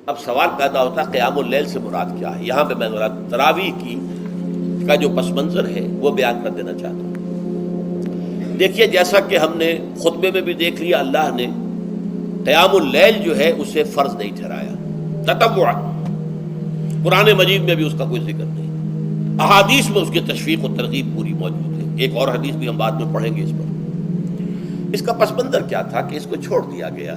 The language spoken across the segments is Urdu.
اب سوال پیدا ہوتا ہے قیام اللیل سے مراد کیا ہے؟ یہاں پہ میں ذرا تراویح کا جو پس منظر ہے وہ بیان کر دینا چاہتا ہوں۔ دیکھیے، جیسا کہ ہم نے خطبے میں بھی دیکھ لیا، اللہ نے قیام اللیل جو ہے اسے فرض نہیں ٹھہرایا، تطوع۔ قرآن مجید میں بھی اس کا کوئی ذکر نہیں، احادیث میں اس کی تشویق و ترغیب پوری موجود ہے۔ ایک اور حدیث بھی ہم بعد میں پڑھیں گے اس پر۔ اس کا پس منظر کیا تھا کہ اس کو چھوڑ دیا گیا۔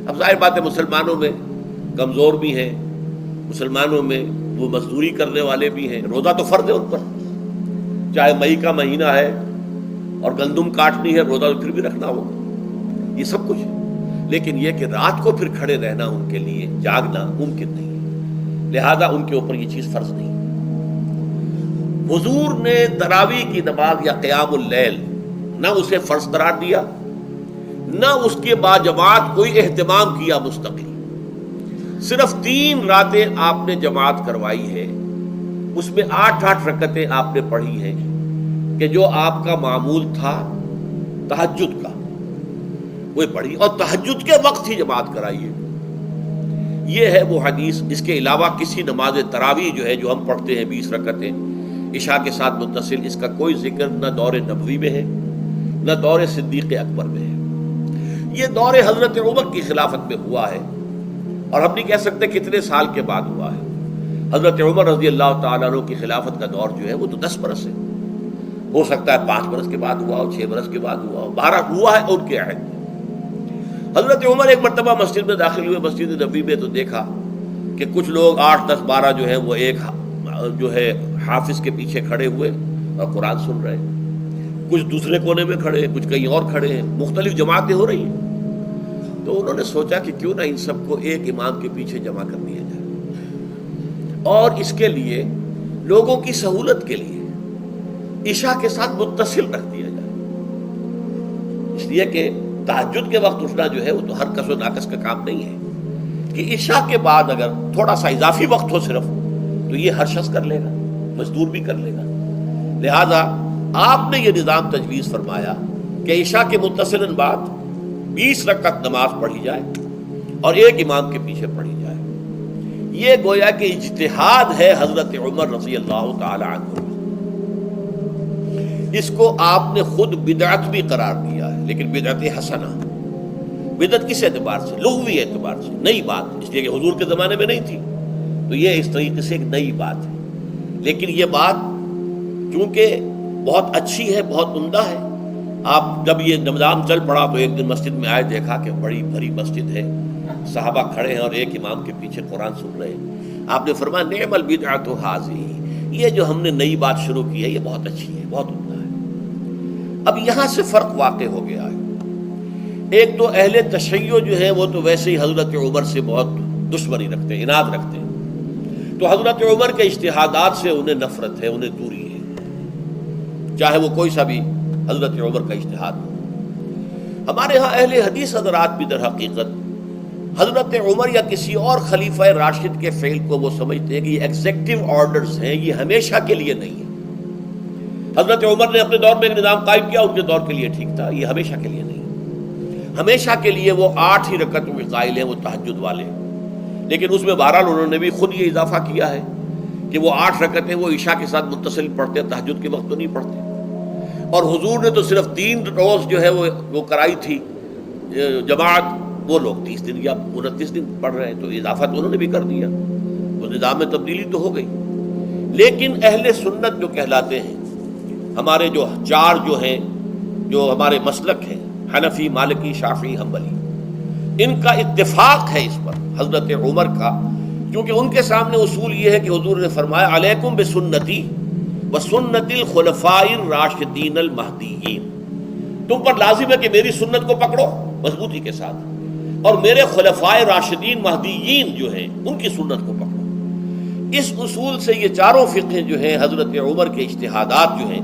اب ظاہر بات ہے مسلمانوں میں کمزور بھی ہیں، مسلمانوں میں وہ مزدوری کرنے والے بھی ہیں، روزہ تو فرض ہے ان پر، چاہے مئی کا مہینہ ہے اور گندم کاٹنی ہے، روزہ تو پھر بھی رکھنا ہوگا، یہ سب کچھ ہے۔ لیکن یہ کہ رات کو پھر کھڑے رہنا ان کے لیے، جاگنا ممکن نہیں ہے، لہذا ان کے اوپر یہ چیز فرض نہیں ہے۔ حضور نے تراویح کی نماز یا قیام اللیل نہ اسے فرض قرار دیا، نہ اس کے بعد جماعت کوئی اہتمام کیا مستقل۔ صرف 3 راتیں آپ نے جماعت کروائی ہے، اس میں 8 رکعتیں آپ نے پڑھی ہیں کہ جو آپ کا معمول تھا تہجد کا وہ پڑھی، اور تہجد کے وقت ہی جماعت کرائی ہے۔ یہ ہے وہ حدیث۔ اس کے علاوہ کسی نماز تراویح جو ہے جو ہم پڑھتے ہیں 20 رکعتیں عشاء کے ساتھ متصل، اس کا کوئی ذکر نہ دور نبوی میں ہے نہ دور صدیق اکبر میں ہے۔ یہ دور حضرت عمر کی خلافت میں ہوا ہے، اور ہم نہیں کہہ سکتے کتنے سال کے بعد ہوا ہے۔ حضرت عمر رضی اللہ تعالیٰ عنہ کی خلافت کا دور جو ہے وہ تو 10 برس ہے، ہو سکتا ہے 5 برس کے بعد ہوا ہو، 6 برس کے بعد ہوا ہو، 12 ہوا ہے ان کے عہد میں۔ حضرت عمر ایک مرتبہ مسجد میں داخل ہوئے، مسجد نبوی میں، تو دیکھا کہ کچھ لوگ 8 10 12 جو ہیں وہ ایک جو ہے حافظ کے پیچھے کھڑے ہوئے اور قرآن سن رہے ہیں، کچھ دوسرے کونے میں کھڑے ہیں، کچھ کہیں اور کھڑے ہیں، مختلف جماعتیں ہو رہی ہیں۔ تو انہوں نے سوچا کہ کیوں نہ ان سب کو ایک امام کے پیچھے جمع کر دیا جائے، اور اس کے لیے لوگوں کی سہولت کے لیے عشاء کے ساتھ متصل رکھ دیا جائے، اس لیے کہ تہجد کے وقت اٹھنا جو ہے وہ تو ہر کس و ناقص کا کام نہیں ہے، کہ عشاء کے بعد اگر تھوڑا سا اضافی وقت ہو صرف، تو یہ ہر شخص کر لے گا، مزدور بھی کر لے گا۔ لہذا آپ نے یہ نظام تجویز فرمایا کہ عشاء کے متصلاً بعد 20 رکعت نماز پڑھی جائے اور ایک امام کے پیچھے پڑھی جائے۔ یہ گویا کہ اجتہاد ہے حضرت عمر رضی اللہ تعالی عنہ، اس کو آپ نے خود بدعت بھی قرار دیا ہے، لیکن بدعت حسنہ۔ بدعت کس اعتبار سے؟ لغوی اعتبار سے، نئی بات، اس لیے کہ حضور کے زمانے میں نہیں تھی، تو یہ اس طریقے سے ایک نئی بات ہے۔ لیکن یہ بات چونکہ بہت اچھی ہے، بہت عمدہ ہے، آپ جب یہ نظام چل پڑا تو ایک دن مسجد میں آئے، دیکھا کہ بڑی بھری مسجد ہے، صحابہ کھڑے ہیں اور ایک امام کے پیچھے قرآن سن رہے ہیں۔ آپ نے فرمایا نعم البدعۃ ھذہ، یہ جو ہم نے نئی بات شروع کی ہے یہ بہت اچھی ہے، بہت عمدہ ہے۔ اب یہاں سے فرق واقع ہو گیا ہے۔ ایک تو اہل تشیع جو ہے وہ تو ویسے ہی حضرت عمر سے بہت دشمنی رکھتے ہیں، عناد رکھتے ہیں، تو حضرت عمر کے اجتہادات سے انہیں نفرت ہے، انہیں دوری ہے، چاہے وہ کوئی سا بھی حضرت عمر کا اجتہاد ہو۔ ہمارے ہاں اہل حدیث حضرات بھی در حقیقت حضرت عمر یا کسی اور خلیفہ راشد کے فعل کو وہ سمجھتے ہیں کہ یہ ایگزیکٹو آرڈرز ہیں، یہ ہمیشہ کے لیے نہیں ہے۔ حضرت عمر نے اپنے دور میں ایک نظام قائم کیا، ان کے دور کے لیے ٹھیک تھا، یہ ہمیشہ کے لیے نہیں ہے۔ ہمیشہ کے لیے وہ 8 ہی رکعتوں کے قائل ہیں، وہ تہجد والے، لیکن اس میں بہرحال انہوں نے بھی خود یہ اضافہ کیا ہے کہ وہ 8 رکعتیں وہ عشاء کے ساتھ متصل پڑھتے ہیں، تہجد کے وقت تو نہیں پڑھتے۔ اور حضور نے تو صرف 3 روز جو ہے وہ کرائی تھی جماعت، وہ لوگ 30 دن یا 29 دن پڑھ رہے ہیں، تو اضافہ تو انہوں نے بھی کر دیا، وہ نظام میں تبدیلی تو ہو گئی۔ لیکن اہل سنت جو کہلاتے ہیں، ہمارے جو 4 جو ہیں، جو ہمارے مسلک ہیں، حنفی، مالکی، شافعی، حنبلی، ان کا اتفاق ہے اس پر حضرت عمر کا، کیونکہ ان کے سامنے اصول یہ ہے کہ حضور نے فرمایا علیکم بسنتی وسنت الخلفاء الراشدین المہدیین، تم پر لازم ہے کہ میری سنت کو پکڑو مضبوطی کے ساتھ، اور میرے خلفائے راشدین مہدیین جو ہیں ان کی سنت کو پکڑو۔ اس اصول سے یہ 4 فقہ جو ہیں حضرت عمر کے اجتہادات جو ہیں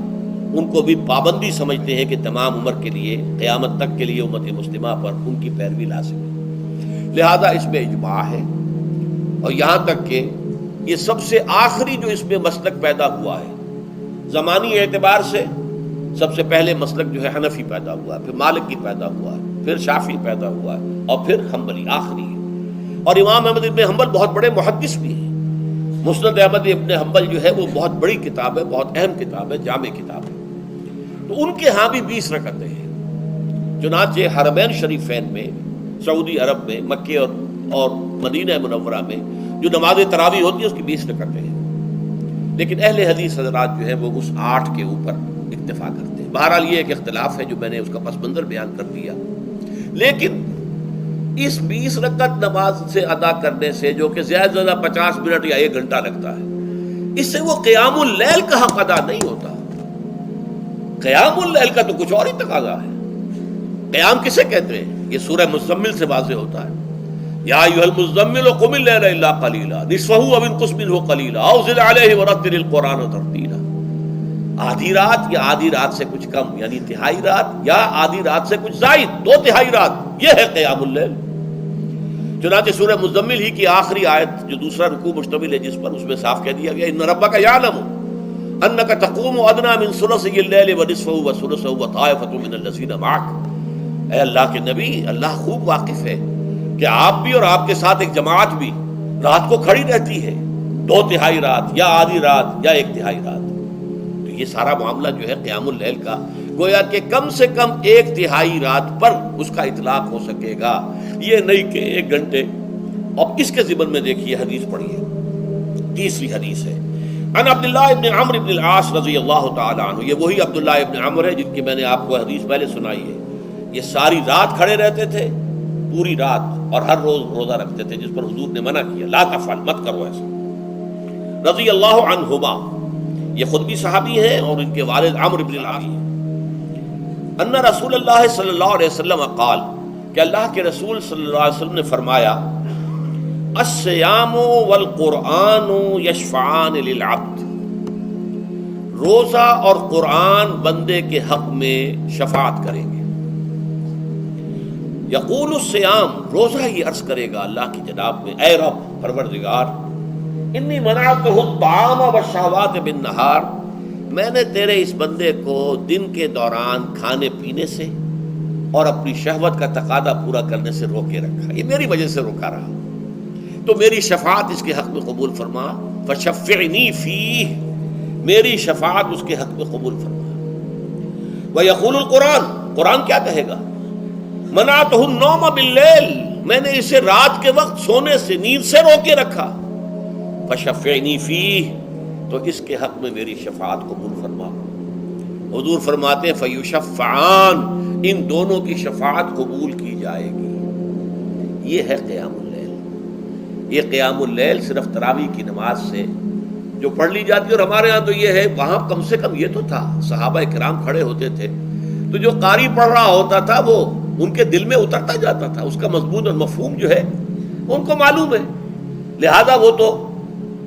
ان کو بھی پابندی سمجھتے ہیں کہ تمام عمر کے لیے، قیامت تک کے لیے امت مسلمہ پر ان کی پیروی لازم ہے، لہذا اس میں اجماع ہے۔ اور یہاں تک کہ یہ سب سے آخری جو اس میں مسلک پیدا ہوا ہے زمانی اعتبار سے، سب سے پہلے مسلک جو ہے حنفی پیدا ہوا ہے، پھر مالکی پیدا ہوا ہے، پھر شافعی پیدا ہوا ہے، اور پھر حنبلی آخری ہے۔ اور امام احمد ابن حنبل بہت بڑے محدث بھی ہیں. مسند احمد ابن حنبل جو ہے وہ بہت بڑی کتاب ہے، بہت اہم کتاب ہے، جامع کتاب ہے. تو ان کے ہاں بھی 20 رکعتیں ہیں. چنانچہ حرمین شریفین میں، سعودی عرب میں، مکے اور مدینہ منورہ میں جو نماز تراویح ہوتی ہے اس کی 20 رکعتیں ہیں. لیکن اہل حدیث حضرات جو ہے وہ اس 8 کے اوپر اکتفا کرتے ہیں. بہرحال یہ ایک اختلاف ہے جو میں نے اس کا پس منظر بیان کر دیا. لیکن اس 20 رکعت نماز سے ادا کرنے سے، جو کہ زیادہ سے زیادہ 50 منٹ یا 1 گھنٹہ لگتا ہے، اس سے وہ قیام اللیل کا حق ادا نہیں ہوتا. قیام اللیل کا تو کچھ اور ہی تقاضا ہے. قیام کسے کہتے ہیں؟ یہ سورہ مزمل سے واضح ہوتا ہے. یا ایھا المزمل قم اللیل الا قلیلا نصفہ او انقص منہ قلیلا او زد علیہ ورتل القرآن ترتیلا. آدھی رات یا آدھی رات سے کچھ کم، یعنی تہائی رات، یا آدھی رات سے کچھ زائد، 2 تہائی رات، یہ ہے قیام اللیل. چنانچہ سورہ مزمل ہی کی آخری آیت جو دوسرا رکوع مشتمل ہے جس پر، اس میں صاف کہہ دیا گیا ان ربک یعلم انک تقوم ادنی من ثلثی اللیل ونصفہ وثلثہ وطائفۃ من الذین معک. اے اللہ کے نبی، اللہ خوب واقف ہے کہ آپ بھی اور آپ کے ساتھ ایک جماعت بھی رات کو کھڑی رہتی ہے، 2 تہائی رات یا آدھی رات یا 1 تہائی رات. تو یہ سارا معاملہ جو ہے قیام اللیل کا، گویا کہ کم سے کم 1 تہائی رات پر اس کا اطلاق ہو سکے گا، یہ نہیں کہ 1 گھنٹے. اب اس کے ضمن میں دیکھیے حدیث پڑھیے. تیسری حدیث ہے ان عبداللہ ابن عمرو ابن العاص رضی اللہ تعالی عنہ. یہ وہی عبداللہ ابن عمرو ہے جن کی میں نے آپ کو حدیث پہلے سنائی ہے. یہ ساری رات کھڑے رہتے تھے، پوری رات، اور ہر روز روزہ رکھتے تھے، جس پر حضور نے منع کیا، لا تفعل، مت کرو ایسا. رضی اللہ عنہما، یہ خود بھی صحابی ہیں اور ان کے والد عمرو ابن العاص ہیں. ان رسول اللہ صلی اللہ علیہ وسلم قال، کہ اللہ کے رسول صلی اللہ علیہ وسلم نے فرمایا الصیام والقرآن یشفعان للعبد. روزہ اور قرآن بندے کے حق میں شفاعت کریں گے. یقول الصیام، روزہ یہ عرض کرے گا اللہ کی جناب میں، اے رب پروردگار، انی منعتہ الطعام والشہوات بالنہار، میں نے تیرے اس بندے کو دن کے دوران کھانے پینے سے اور اپنی شہوت کا تقاضا پورا کرنے سے روکے رکھا، یہ میری وجہ سے روکا رہا، تو میری شفاعت اس کے حق میں قبول فرما. فشفعنی فیہ، میری شفاعت اس کے حق میں قبول فرما. ویقول القرآن، قرآن کیا کہے گا؟ منعتہ النوم باللیل، میں نے اسے رات کے وقت سونے سے، نیند سے روکے رکھا. فشفعنی فیہ، تو اس کے حق میں میری شفاعت قبول فرما. حضور فرماتے ہیں فیشفعان، ان دونوں کی شفاعت قبول کی جائے گی. یہ ہے قیام اللیل. یہ قیام اللیل صرف تراویح کی نماز سے جو پڑھ لی جاتی ہے، اور ہمارے ہاں تو یہ ہے، وہاں کم سے کم یہ تو تھا، صحابہ کرام کھڑے ہوتے تھے تو جو قاری پڑھ رہا ہوتا تھا وہ ان کے دل میں اترتا جاتا تھا، اس کا مضمون اور مفہوم جو ہے ان کو معلوم ہے، لہذا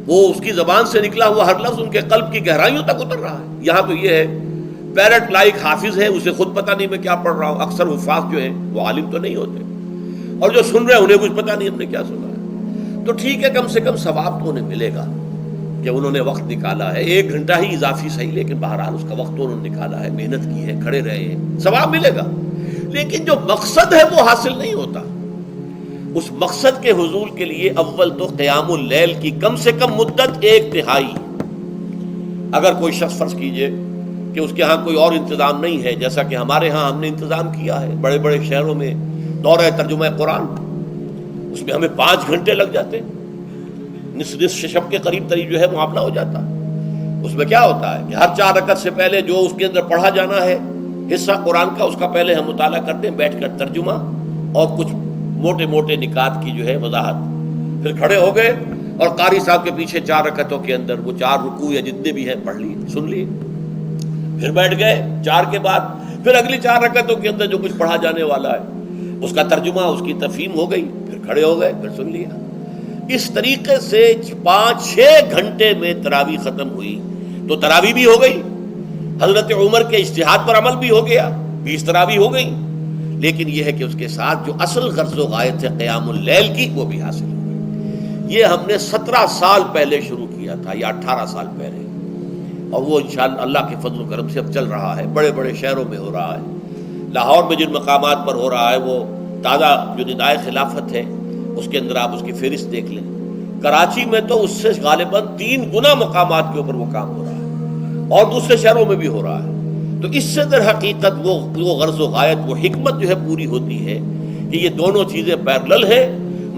وہ اس کی زبان سے نکلا ہوا ہر لفظ ان کے قلب کی گہرائیوں تک اتر رہا ہے. یہاں تو یہ ہے پیرٹ لائک حافظ ہے، اسے خود پتہ نہیں میں کیا پڑھ رہا ہوں. اکثر حفاظ جو ہیں وہ عالم تو نہیں ہوتے، اور جو سن رہے ہیں انہیں کچھ پتہ نہیں ہم نے کیا سنا ہے. تو ٹھیک ہے، کم سے کم ثواب تو انہیں ملے گا کہ انہوں نے وقت نکالا ہے. 1 گھنٹہ ہی اضافی صحیح، لیکن بہرحال اس کا وقت تو انہوں نے نکالا ہے، محنت کی ہے، کھڑے رہے ہیں، ثواب ملے گا. لیکن جو مقصد ہے وہ حاصل نہیں ہوتا. اس مقصد کے حصول کے لیے اول تو قیام اللیل کی کم سے کم مدت 1 تہائی. اگر کوئی شخص فرض کیجئے کہ اس کے ہاں کوئی اور انتظام نہیں ہے، جیسا کہ ہمارے ہاں ہم نے انتظام کیا ہے بڑے بڑے شہروں میں دورہ ترجمہ قرآن، اس میں ہمیں 5 گھنٹے لگ جاتے، نصف شب کے قریب تری جو ہے معاملہ ہو جاتا. اس میں کیا ہوتا ہے کہ ہر 4 رکعت سے پہلے جو اس کے اندر پڑھا جانا ہے حصہ قرآن کا، اس کا پہلے ہم مطالعہ کرتے ہیں بیٹھ کر، ترجمہ اور کچھ موٹے موٹے نکات کی جو ہے وضاحت. پھر کھڑے ہو گئے اور قاری صاحب کے پیچھے 4 رکعتوں کے اندر وہ 4 رکوع یا جتنے بھی ہیں پڑھ لیے، سن لیے. پھر بیٹھ گئے 4 کے بعد پھر اگلی 4 رکعتوں کے اندر جو کچھ پڑھا جانے والا ہے اس کا ترجمہ، اس کی تفہیم ہو گئی، پھر کھڑے ہو گئے، پھر سن لیا. اس طریقے سے 5-6 گھنٹے میں تراویح ختم ہوئی. تو تراویح بھی ہو گئی، حضرت عمر کے اجتہاد پر عمل بھی ہو گیا، 20 تراویح ہو گئی. لیکن یہ ہے کہ اس کے ساتھ جو اصل غرض و غایت ہے قیام اللیل کی، وہ بھی حاصل ہو گئی. یہ ہم نے 17 سال پہلے شروع کیا تھا یا 18 سال پہلے، اور وہ انشاءاللہ اللہ کے فضل و کرم سے اب چل رہا ہے. بڑے بڑے شہروں میں ہو رہا ہے، لاہور میں جن مقامات پر ہو رہا ہے وہ تازہ جو ندائے خلافت ہے اس کے اندر آپ اس کی فہرست دیکھ لیں. کراچی میں تو اس سے غالباً 3 گنا مقامات کے اوپر وہ کام ہو رہا ہے، اور دوسرے شہروں میں بھی ہو رہا ہے. تو اس سے در حقیقت وہ غرض و غایت، وہ حکمت جو ہے پوری ہوتی ہے کہ یہ دونوں چیزیں پیرلل ہیں.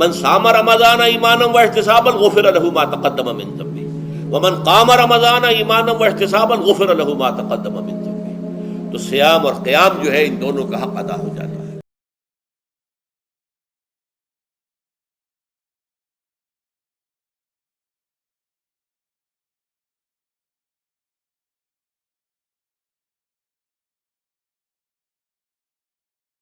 من صام رمضان ایمانا واحتسابا غفر له ما تقدم من ذنبه ومن قام رمضان ایمانا واحتسابا غفر له ما تقدم من ذنبه. تو صیام اور قیام جو ہے ان دونوں کا حق ادا ہو جاتا ہے.